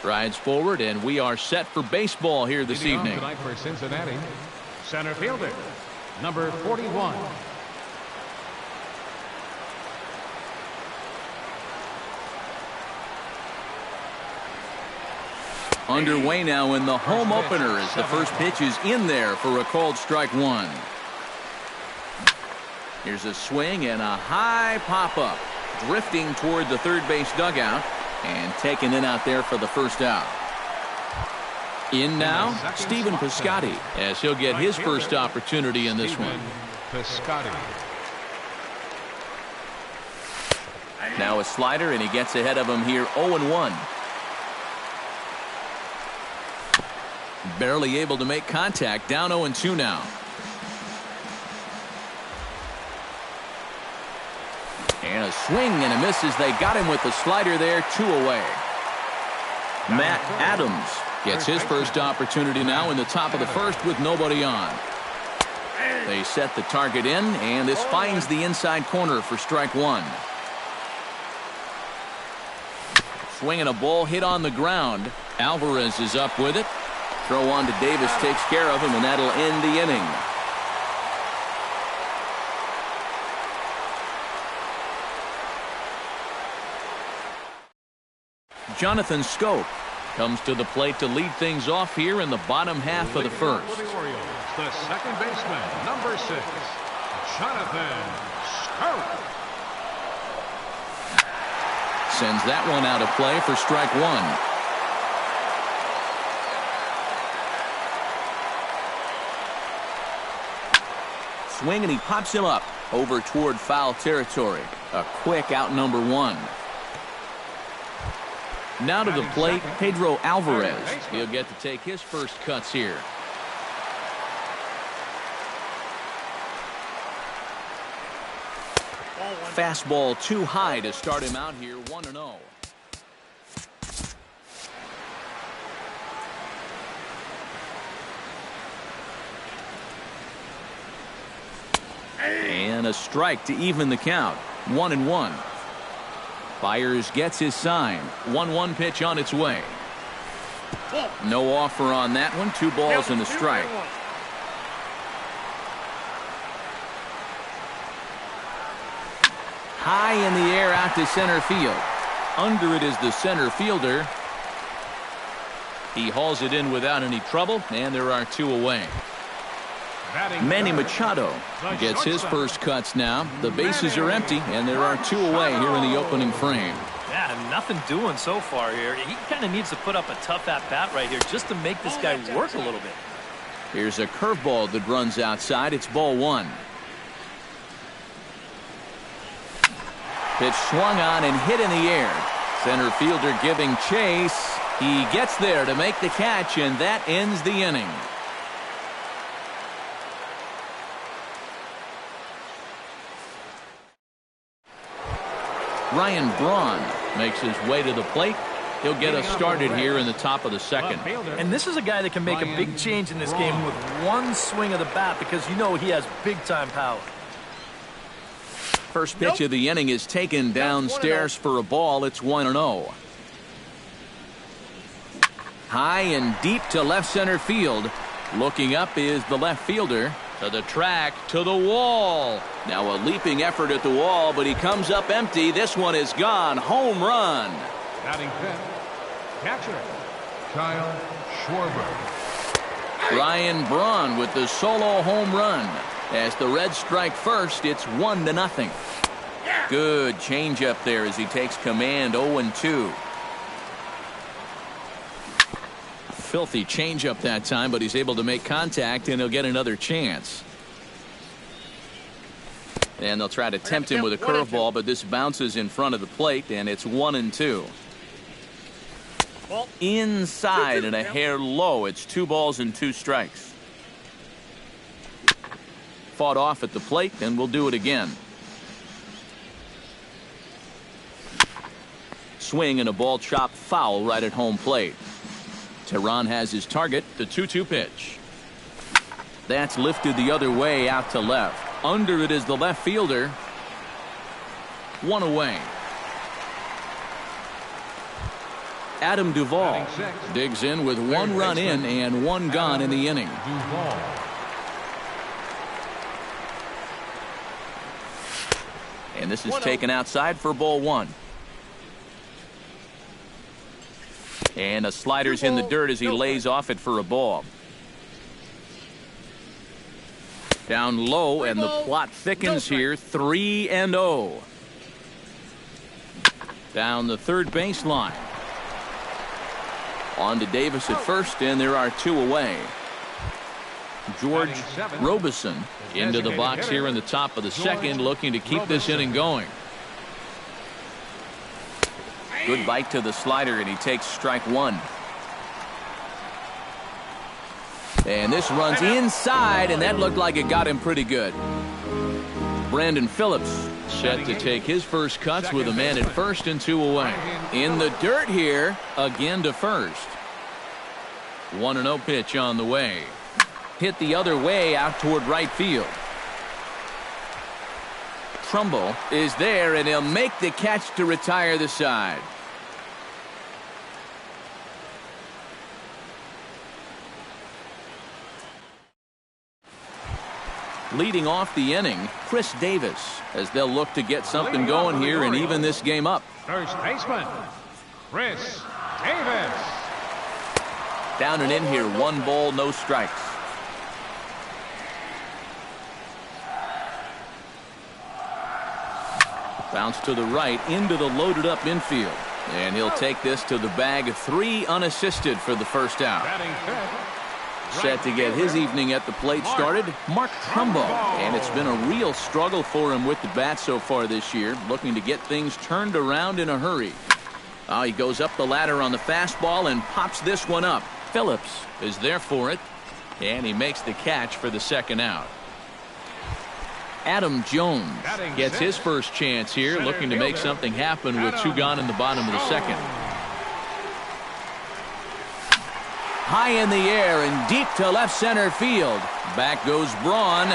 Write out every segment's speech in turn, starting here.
rides forward, and we are set for baseball here this evening. Tonight for Cincinnati, center fielder, number 41. Underway now in the home opener as the first pitch is in there for a called strike one. Here's a swing and a high pop-up, drifting toward the third base dugout and taken in out there for the first out. In now, Stephen Piscotty, as he'll get his first opportunity in this one. Piscotty. Now a slider, and he gets ahead of him here 0-1. Barely able to make contact, down 0-2 now. And a swing and a miss as they got him with the slider there, 2 away. Matt Adams gets his first opportunity now in the top of the first with nobody on. They set the target in, and this finds the inside corner for strike one. Swinging a ball hit on the ground. Alvarez is up with it. Throw on to Davis takes care of him, and that'll end the inning. Jonathan Scope comes to the plate to lead things off here in the bottom half of the first. For the Orioles, the second baseman, number 6, Jonathan Scope. Sends that one out of play for strike one. Swing, and he pops him up over toward foul territory. A quick out number one. Now to the plate, Pedro Alvarez. He'll get to take his first cuts here. Fastball too high to start him out here, 1-0. And a strike to even the count, 1-1. Byers gets his sign. 1-1 pitch on its way. No offer on that one. 2 balls and a strike. High in the air out to center field. Under it is the center fielder. He hauls it in without any trouble, and there are 2 away. Manny Machado gets his first cuts now. The bases are empty, and there are 2 away here in the opening frame. Yeah, nothing doing so far here. He kind of needs to put up a tough at-bat right here just to make this guy work a little bit. Here's a curveball that runs outside. It's ball 1. Pitch swung on and hit in the air. Center fielder giving chase. He gets there to make the catch, and that ends the inning. Ryan Braun makes his way to the plate. He'll get us started here in the top of the second. And this is a guy that can make a big change in this game with one swing of the bat, because you know he has big-time power. First pitch of the inning is taken downstairs for a ball. It's 1-0. High and deep to left center field. Looking up is the left fielder. To the track, to the wall. Now a leaping effort at the wall, but he comes up empty. This one is gone. Home run. Batting fifth, catcher, Kyle Schwarber. Ryan Braun with the solo home run. As the Reds strike first, it's 1-0. Good changeup there as he takes command. 0-2. Filthy changeup that time, but he's able to make contact, and he'll get another chance. And they'll try to tempt him with a curveball, but this bounces in front of the plate, and it's 1-2. Inside and a hair low. It's 2 balls and 2 strikes. Fought off at the plate, and we'll do it again. Swing and a ball chopped foul right at home plate. Tehran has his target, the 2-2 pitch. That's lifted the other way out to left. Under it is the left fielder. 1 away. Adam Duvall digs in with 1 run in and 1 gone in the inning. And this is taken outside for ball 1. And a slider's in the dirt as he lays off it for a ball. Down low, and the plot thickens here. 3-0. Down the third baseline. On to Davis at first, and there are 2 away. George Robeson into the box here in the top of the second, looking to keep this inning going. Good bite to the slider, and he takes strike 1. And this runs inside, and that looked like it got him pretty good. Brandon Phillips set to take his first cuts with a man at first and 2 away. In the dirt here, again to first. 1-0 pitch on the way. Hit the other way out toward right field. Trumbull is there, and he'll make the catch to retire the side. Leading off the inning, Chris Davis, as they'll look to get something going here and even this game up. First baseman, Chris Davis. Down and in here, 1 ball, no strikes. Bounce to the right into the loaded up infield. And he'll take this to the bag. 3 unassisted for the first out. Set to get his evening at the plate started, Mark Trumbull. And it's been a real struggle for him with the bat so far this year, looking to get things turned around in a hurry. He goes up the ladder on the fastball and pops this one up. Phillips is there for it, and he makes the catch for the second out. Adam Jones gets his first chance here, looking to make something happen with 2 gone in the bottom of the second. High in the air and deep to left center field. Back goes Braun.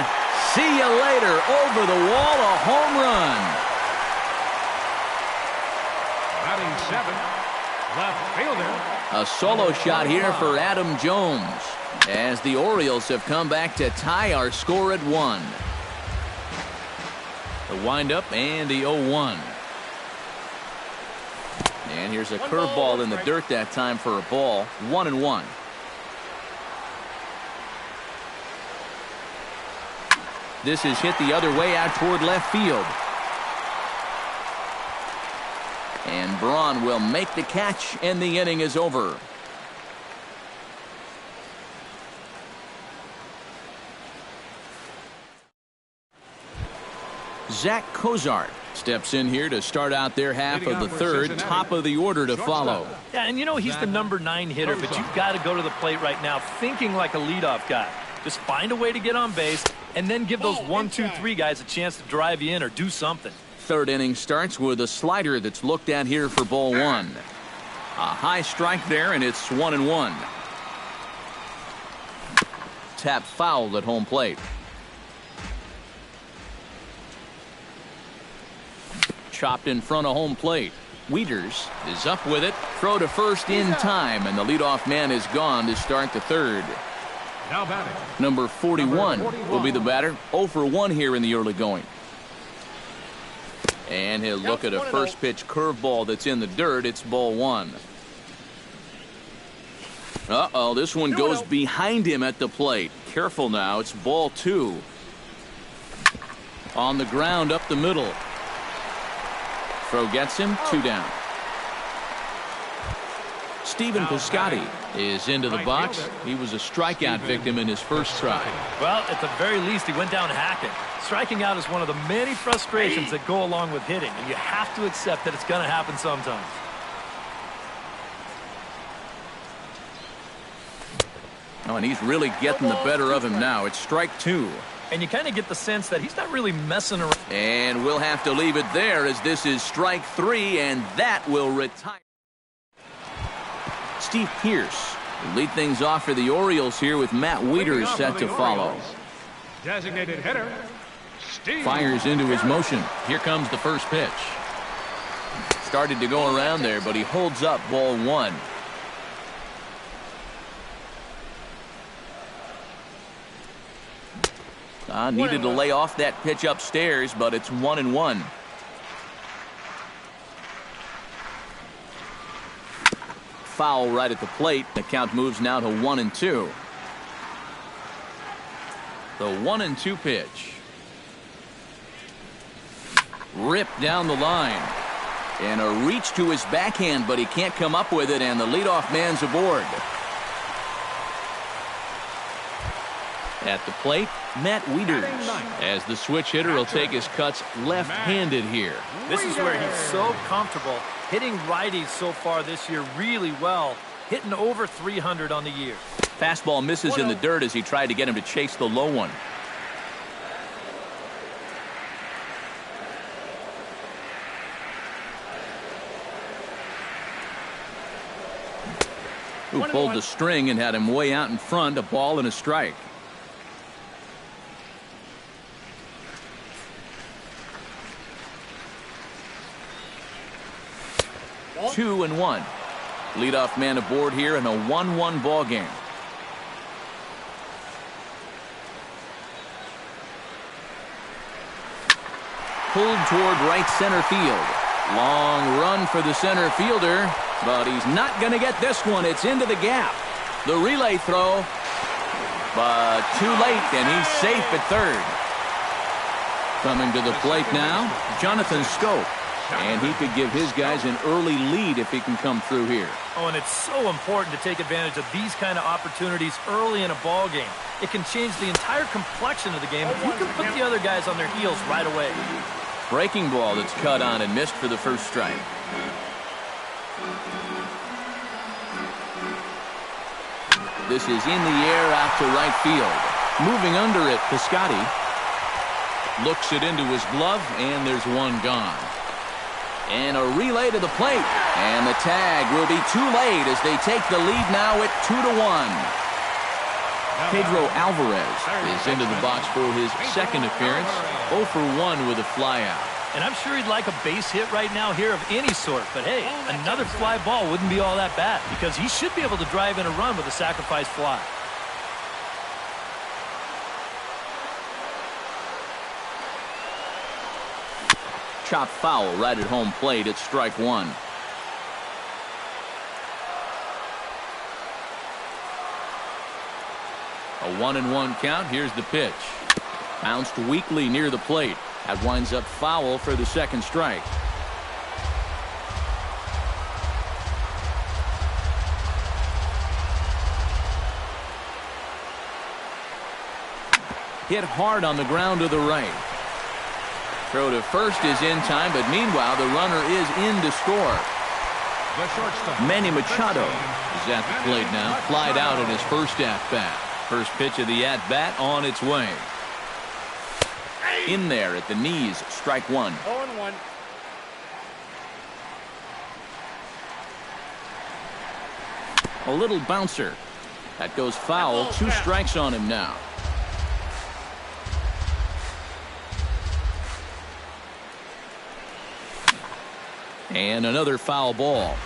See you later. Over the wall, a home run. Batting 7, left fielder. A solo shot here for Adam Jones, as the Orioles have come back to tie our score at 1. The windup and the 0-1. And here's a curveball in the dirt that time for a ball. 1-1. This is hit the other way out toward left field. And Braun will make the catch, and the inning is over. Zach Cozart steps in here to start out their half of the third. Top of the order to follow. Yeah, and you know he's the number 9 hitter, but you've got to go to the plate right now thinking like a leadoff guy. Just find a way to get on base, and then give those 1, 2, 3 guys a chance to drive you in or do something. Third inning starts with a slider that's looked at here for ball 1. A high strike there, and it's 1-1. Tap foul at home plate. Chopped in front of home plate. Wieters is up with it. Throw to first in time, and the leadoff man is gone to start the third. Now batting, Number 41 will be the batter. 0 for 1 here in the early going. And he'll look at a first pitch curveball that's in the dirt. It's ball 1. Uh-oh, this one goes behind him at the plate. Careful now, it's ball 2. On the ground up the middle. Throw gets him, 2 down. Stephen Piscotty is into the box. He was a strikeout victim in his first try. Well, at the very least, he went down hacking. Striking out is one of the many frustrations that go along with hitting, and you have to accept that it's going to happen sometimes. Oh, and he's really getting the better of him now. It's strike 2. And you kind of get the sense that he's not really messing around. And we'll have to leave it there, as this is strike 3, and that will retire. Steve Pearce will lead things off for the Orioles here with Matt Wieters set to follow. Designated hitter, Steve. Fires into his motion. Here comes the first pitch. started to go around there, but he holds up ball one. Needed to lay off that pitch upstairs, but it's 1-1. Foul right at the plate. The count moves now to 1-2. The 1-2 pitch. Ripped down the line. And a reach to his backhand, but he can't come up with it, and the leadoff man's aboard. At the plate, Matt Wieters, as the switch hitter will take his cuts left-handed here. This is where he's so comfortable, hitting righties so far this year really well, hitting over 300 on the year. Fastball misses in the dirt as he tried to get him to chase the low one. Who pulled the string and had him way out in front, a ball and a strike. Two and one. Leadoff man aboard here in a 1-1 ball game. Pulled toward right center field. Long run for the center fielder, but he's not going to get this one. It's into the gap. The relay throw, but too late, and he's safe at third. Coming to the plate now, Jonathan Scope. And he could give his guys an early lead if he can come through here. Oh, and it's so important to take advantage of these kind of opportunities early in a ball game. It can change the entire complexion of the game if you can put the other guys on their heels right away. Breaking ball that's cut on and missed for the first strike. This is in the air out to right field. Moving under it, Piscotty looks it into his glove, and there's one gone. And a relay to the plate. And the tag will be too late as they take the lead now at 2-1. Pedro Alvarez is into the box for his second appearance. 0 for 1 with a flyout. And I'm sure he'd like a base hit right now here of any sort. But hey, another fly ball wouldn't be all that bad because he should be able to drive in a run with a sacrifice fly. Chop foul right at home plate. It's strike one. A 1-1 count. Here's the pitch. Bounced weakly near the plate. That winds up foul for the second strike. Hit hard on the ground to the right. Throw to first is in time, but meanwhile the runner is in to score. Manny Machado is at the plate now. Flied out at his first at-bat. First pitch of the at-bat on its way. In there at the knees, strike one. 0-1. A little bouncer. That goes foul. 2 strikes on him now. And another foul ball.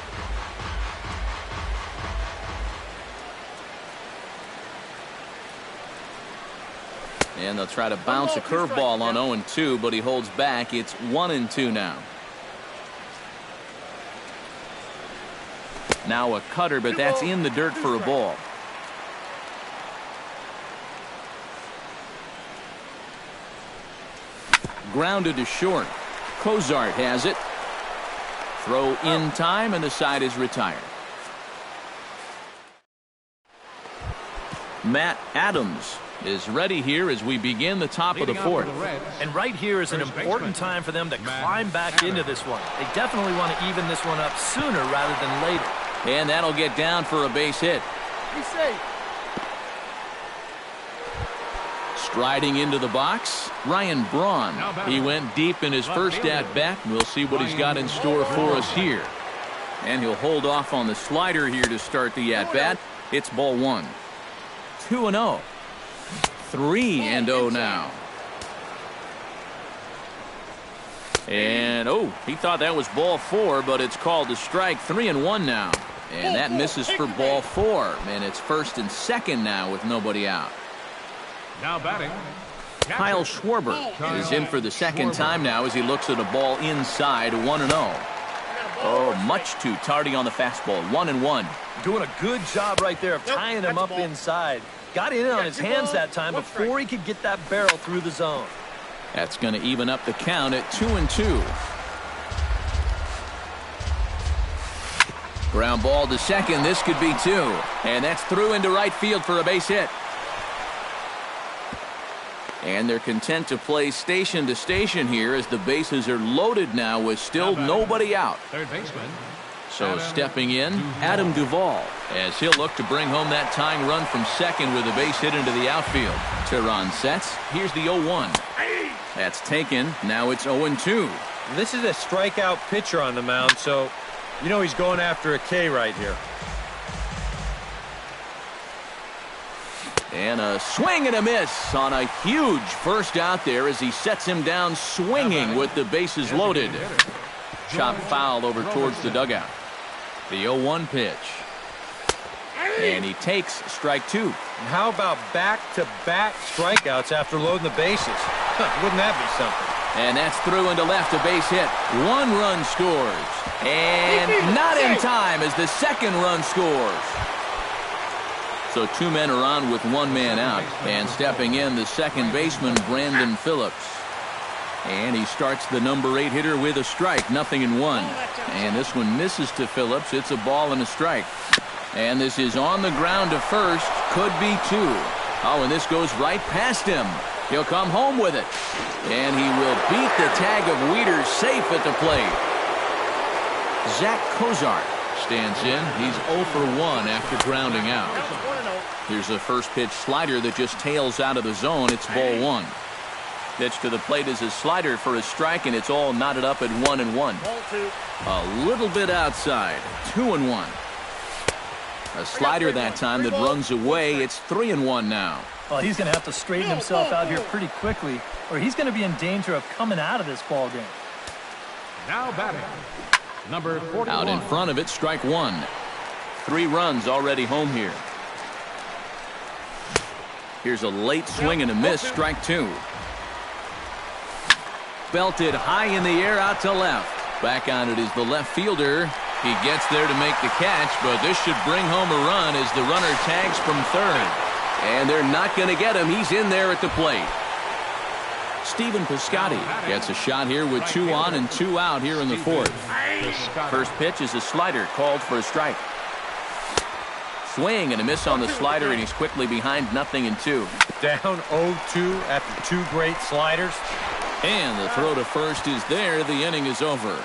And they'll try to bounce a curveball on 0-2, but he holds back. It's 1-2 now. Now a cutter, but that's in the dirt for a ball. Grounded to short. Cozart has it. Throw in time, and the side is retired. Matt Adams is ready here as we begin the top of the fourth. And right here is an important time for them to climb back into this one. They definitely want to even this one up sooner rather than later. And that'll get down for a base hit. Be safe. Striding into the box, Ryan Braun. He went deep in his first at-bat. We'll see what he's got in store for us here. And he'll hold off on the slider here to start the at-bat. It's ball one. 2-0. 3-0 now. And, oh, he thought that was ball 4, but it's called a strike. 3-1 now. And that misses for ball 4. And it's 1st and 2nd now with nobody out. Now batting, Kyle Schwarber is in for the second time now as he looks at a ball inside. 1-0. Oh, much too tardy on the fastball. 1-1. Doing a good job right there of tying him up inside. Got in on his hands that time before he could get that barrel through the zone. That's going to even up the count at 2-2. Ground ball to second. This could be 2. And that's through into right field for a base hit. And they're content to play station to station here as the bases are loaded now with still nobody out. Third baseman. So stepping in, Adam Duvall, as he'll look to bring home that tying run from second with a base hit into the outfield. Tehran sets. Here's the 0-1. That's taken. Now it's 0-2. This is a strikeout pitcher on the mound, so you know he's going after a K right here. And a swing and a miss on a huge first out there as he sets him down swinging with the bases loaded. Chop foul over towards the dugout. The 0-1 pitch. And he takes strike 2. And how about back-to-back strikeouts after loading the bases? Wouldn't that be something? And that's through into left, a base hit. 1 run scores. And not in time as the second run scores. So 2 men are on with 1 man out. And stepping in, the second baseman, Brandon Phillips. And he starts the number 8 hitter with a strike. 0-1. And this one misses to Phillips. It's a ball and a strike. And this is on the ground to first. Could be 2. Oh, and this goes right past him. He'll come home with it. And he will beat the tag of Wieters safe at the plate. Zach Kozart stands in. He's 0 for 1 after grounding out. Here's a first pitch slider that just tails out of the zone. It's ball 1. Pitch to the plate is a slider for a strike, and it's all knotted up at 1-1. A little bit outside. 2-1. A slider that time that runs away. It's 3-1 now. Well, he's going to have to straighten himself out here pretty quickly, or he's going to be in danger of coming out of this ball game. Now batting, number 41. Out in front of it, strike 1. 3 runs already home here. Here's a late swing and a miss, strike 2. Belted high in the air out to left. Back on it is the left fielder. He gets there to make the catch, but this should bring home a run as the runner tags from third. And they're not going to get him. He's in there at the plate. Stephen Piscotty gets a shot here with 2 on and 2 out here in the 4th. First pitch is a slider called for a strike. Swing and a miss on the slider, and he's quickly behind 0-2. Down 0-2 after 2 great sliders. And the throw to first is there. The inning is over.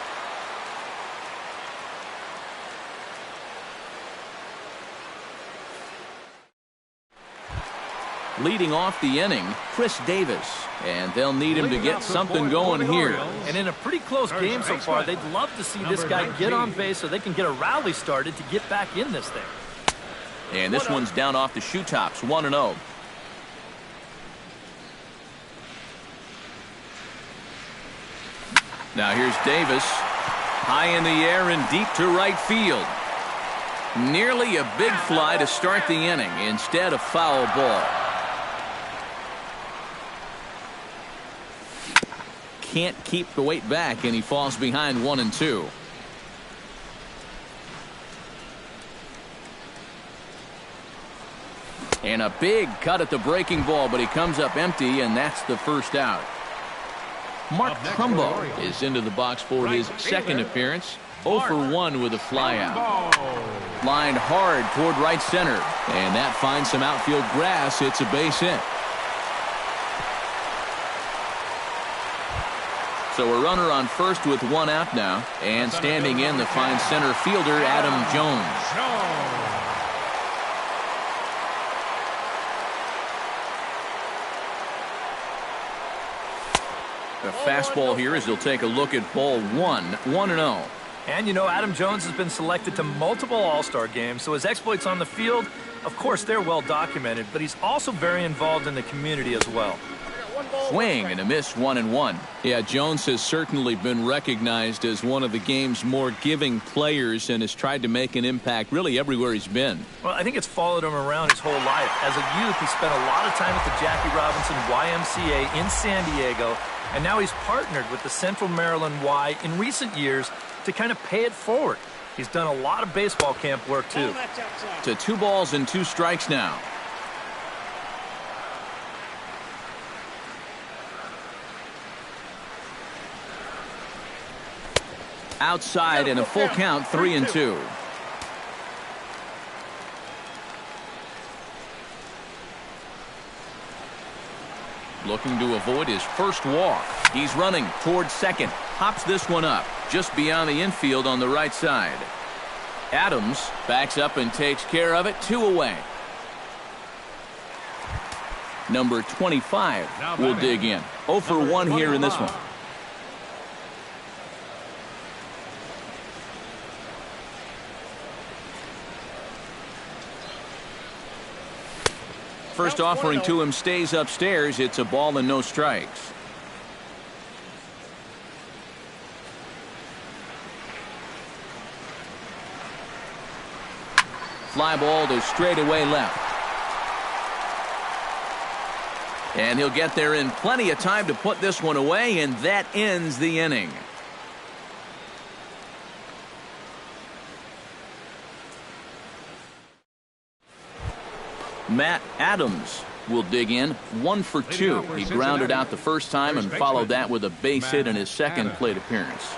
Leading off the inning, Chris Davis. And they'll need him to get something going here. And in a pretty close game so far, they'd love to see this guy get on base so they can get a rally started to get back in this thing. And this one's down off the shoe tops, 1-0. Now here's Davis. High in the air and deep to right field. Nearly a big fly to start the inning. Instead, a foul ball. Can't keep the weight back, and he falls behind 1-2. And a big cut at the breaking ball, but he comes up empty, and that's the first out. Mark Trumbo is into the box for his second appearance. 0 for 1 with a flyout. Lined hard toward right center, and that finds some outfield grass. It's a base hit. So a runner on first with 1 out now, and standing in the fine center fielder Adam Jones. The fastball here as he'll take a look at ball 1, 1-0. And you know, Adam Jones has been selected to multiple All-Star games, so his exploits on the field, of course, they're well documented, but he's also very involved in the community as well. Swing and a miss, 1-1. Yeah, Jones has certainly been recognized as one of the game's more giving players and has tried to make an impact really everywhere he's been. Well, I think it's followed him around his whole life. As a youth, he spent a lot of time at the Jackie Robinson YMCA in San Diego, and now he's partnered with the Central Maryland Y in recent years to kind of pay it forward. He's done a lot of baseball camp work, too. To 2 balls and 2 strikes now. Outside and a full count, 3-2. Looking to avoid his first walk. He's running towards second. Hops this one up just beyond the infield on the right side. Adams backs up and takes care of it. 2 away. Number 25 will dig in. 0 for 1 here in this one. First offering to him stays upstairs. It's a ball and no strikes. Fly ball to straightaway left. And he'll get there in plenty of time to put this one away, and that ends the inning. Matt Adams will dig in. 1 for 2. He grounded out the first time and followed that with a base hit in his second plate appearance.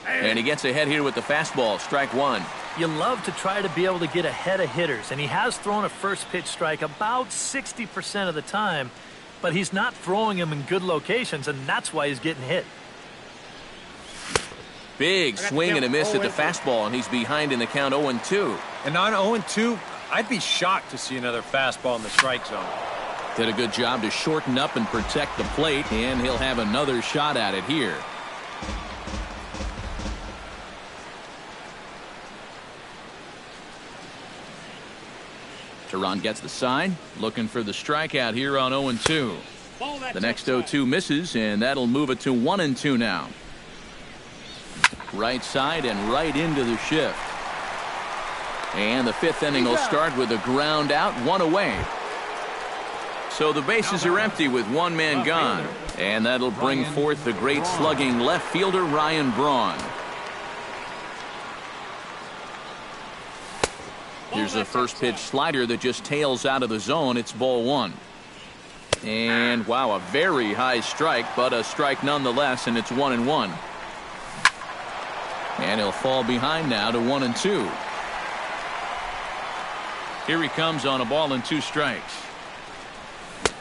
And he gets ahead here with the fastball. Strike 1. You love to try to be able to get ahead of hitters, and he has thrown a first pitch strike about 60% of the time, but he's not throwing them in good locations, and that's why he's getting hit. Big swing and a miss at the fastball, and he's behind in the count 0-2. And on 0-2, I'd be shocked to see another fastball in the strike zone. Did a good job to shorten up and protect the plate, and he'll have another shot at it here. Teron gets the sign, looking for the strikeout here on 0-2. The next 0-2 misses, and that'll move it to 1-2 now. Right side and right into the shift. And the 5th inning will start with a ground out, 1 away. So the bases are empty with 1 man gone, and that'll bring forth the great slugging left fielder Ryan Braun. Here's a first pitch slider that just tails out of the zone. It's ball 1. And wow, a very high strike, but a strike nonetheless, and it's 1-1. And he'll fall behind now to 1-2. Here he comes on a ball and 2 strikes.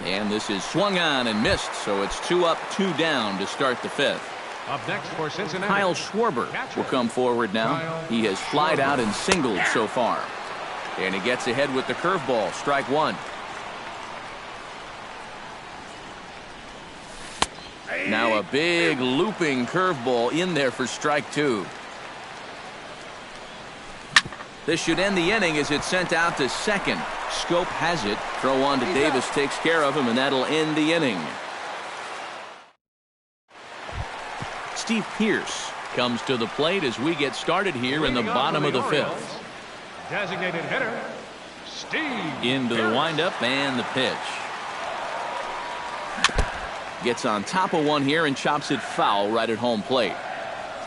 And this is swung on and missed, so it's 2 up, 2 down to start the 5th. Up next for Cincinnati, Kyle Schwarber will come forward now. He has flied out and singled so far. And he gets ahead with the curveball. Strike 1. Now a big looping curveball in there for strike 2. This should end the inning as it's sent out to second. Scope has it. Throw on to Davis takes care of him, and that'll end the inning. Steve Pearce comes to the plate as we get started here in the bottom of the 5th. Designated hitter, Steve. Into the windup and the pitch. Gets on top of one here and chops it foul right at home plate.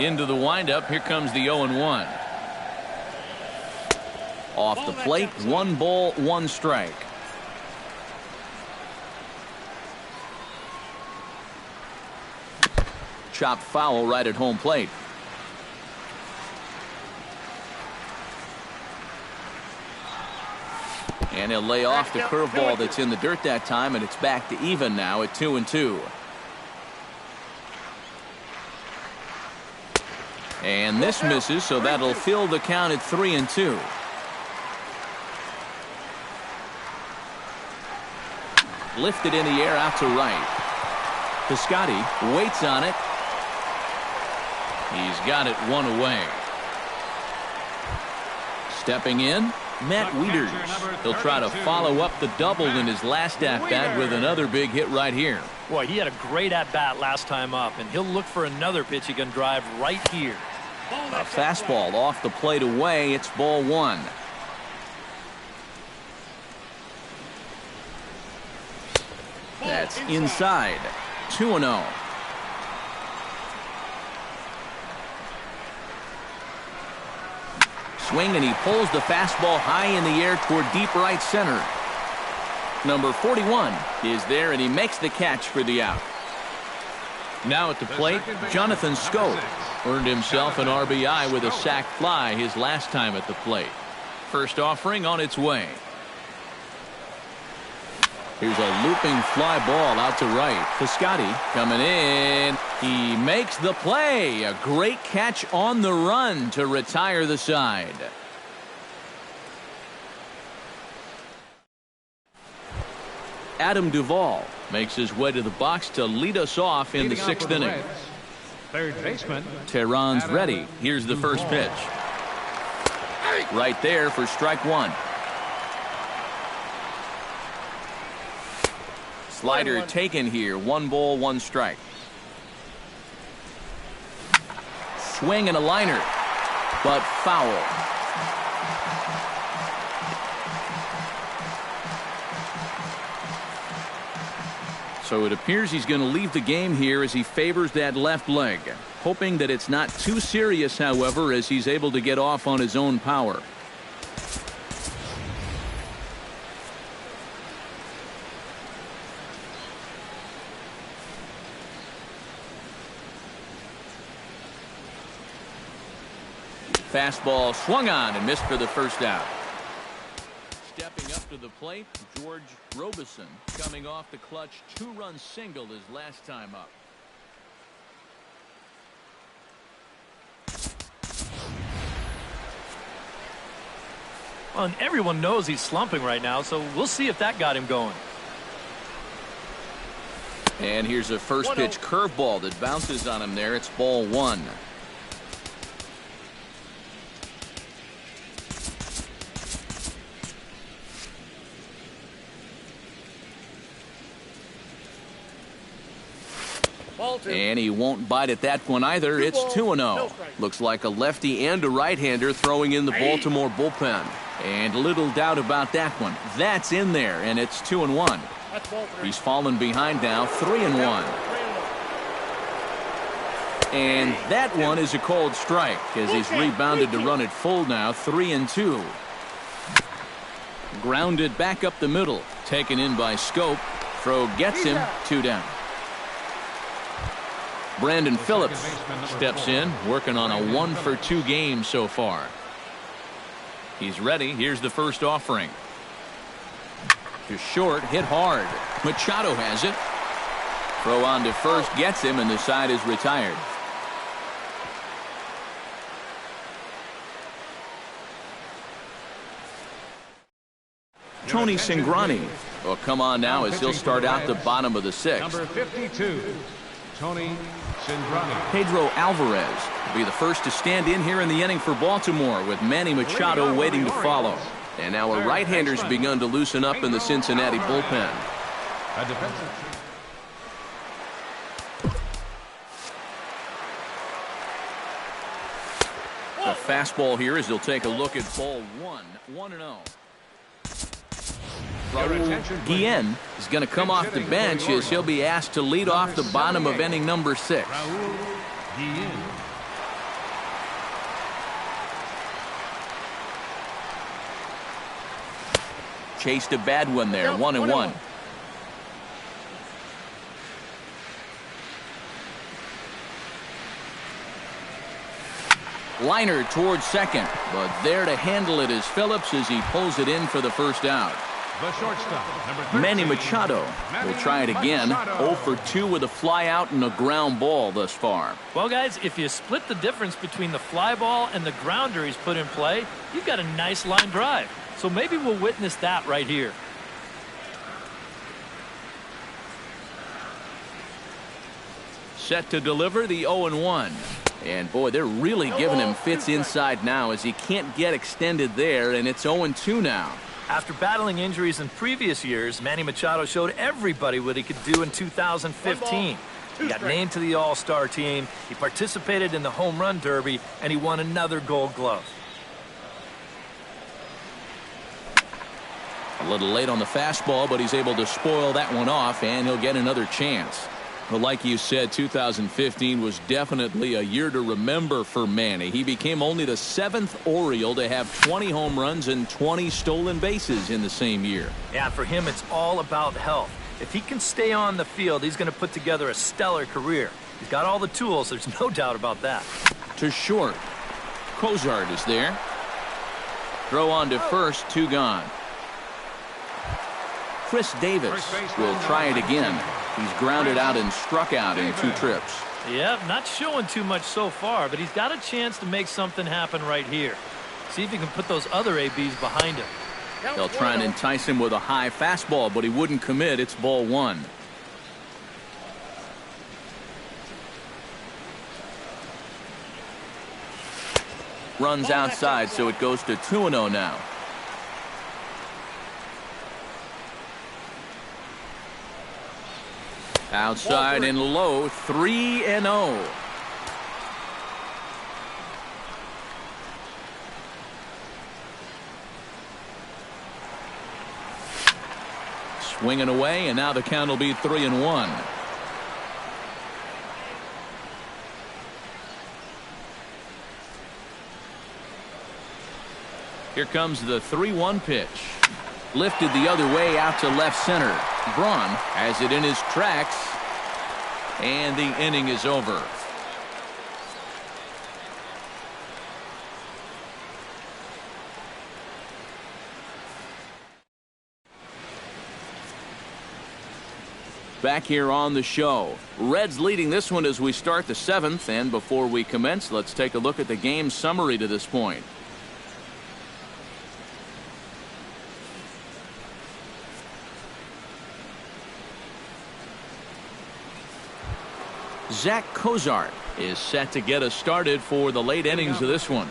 Into the windup. Here comes the 0-1. Off the plate. 1 ball, 1 strike. Chopped foul right at home plate. And he'll lay off the curveball that's in the dirt that time, and it's back to even now at 2-2. And this misses, so that'll fill the count at 3-2. Lifted in the air out to right. Piscotty waits on it. He's got it one away. Stepping in, Matt Wieters. He'll try to follow up the double in his last at-bat with another big hit right here. Boy, he had a great at-bat last time up, and he'll look for another pitch he can drive right here. A fastball off the plate away. It's ball one. That's inside. 2-0. Swing, and he pulls the fastball high in the air toward deep right center. Number 41 is there, and he makes the catch for the out. Now at the plate, Jonathan Schoop earned himself an RBI with a sac fly his last time at the plate. First offering on its way. Here's a looping fly ball out to right. Piscotty coming in. He makes the play. A great catch on the run to retire the side. Adam Duvall makes his way to the box to lead us off in the sixth inning. Third baseman Tehran's ready. Here's the first pitch. Right there for strike one. Slider taken here. 1 ball, 1 strike. Swing and a liner, but foul. So it appears he's going to leave the game here as he favors that left leg. Hoping that it's not too serious, however, as he's able to get off on his own power. Fastball swung on and missed for the first out. Stepping up to the plate, George Robison, coming off the clutch 2-run single his last time up. Well, and everyone knows he's slumping right now, so we'll see if that got him going. And here's a first pitch curveball that bounces on him there. It's ball one. And he won't bite at that one either. It's 2-0. Looks like a lefty and a right-hander throwing in the Baltimore bullpen. And little doubt about that one. That's in there, and it's 2-1. He's fallen behind now, 3-1. And that one is a cold strike as he's rebounded to run it full now, 3-2. Grounded back up the middle. Taken in by Schoop. Throw gets him, 2 down. Brandon Phillips steps in, working on a 1-for-2 game so far. He's ready. Here's the first offering. To short, hit hard. Machado has it. Throw on to first, gets him, and the side is retired. Tony Cingrani will come on now as he'll start out the bottom of the sixth. Number 52, Tony Cingrani. Pedro Alvarez will be the first to stand in here in the inning for Baltimore, with Manny Machado waiting to follow. And now a right-hander's begun to loosen up in the Cincinnati bullpen. A defensive. A fastball here as he'll take a look at ball one. 1-0. Raul Guillen is going to come off the bench as he'll be asked to lead off the bottom of inning number 6. Raul Guillen. Chased a bad one there, 1-1. Liner towards second, but there to handle it is Phillips as he pulls it in for the first out. The shortstop, number 13, Manny Machado will try it again. 0 for 2 with a fly out and a ground ball thus far. Well, guys, if you split the difference between the fly ball and the grounder he's put in play, you've got a nice line drive. So maybe we'll witness that right here. Set to deliver the 0-1. And boy, they're really giving him fits inside now as he can't get extended there, and it's 0-2 now. After battling injuries in previous years, Manny Machado showed everybody what he could do in 2015. He got named to the All-Star team, he participated in the Home Run Derby, and he won another Gold Glove. A little late on the fastball, but he's able to spoil that one off, and he'll get another chance. Well, like you said, 2015 was definitely a year to remember for Manny. He became only the 7th Oriole to have 20 home runs and 20 stolen bases in the same year. Yeah, for him, it's all about health. If he can stay on the field, he's going to put together a stellar career. He's got all the tools. There's no doubt about that. To short. Cozart is there. Throw on to first, 2 gone. Chris Davis will try it again. He's grounded out and struck out in 2 trips. Yep, not showing too much so far, but he's got a chance to make something happen right here. See if he can put those other ABs behind him. They'll try and entice him with a high fastball, but he wouldn't commit. It's ball 1. Runs outside, so it goes to 2-0 now. Outside and low, 3-0. Swinging away, and now the count will be 3-1. Here comes the 3-1 pitch. Lifted the other way out to left center. Braun has it in his tracks, and the inning is over. Back here on the show. Reds leading this one as we start the 7th, and before we commence, let's take a look at the game summary to this point. Zach Cozart is set to get us started for the late innings of this one.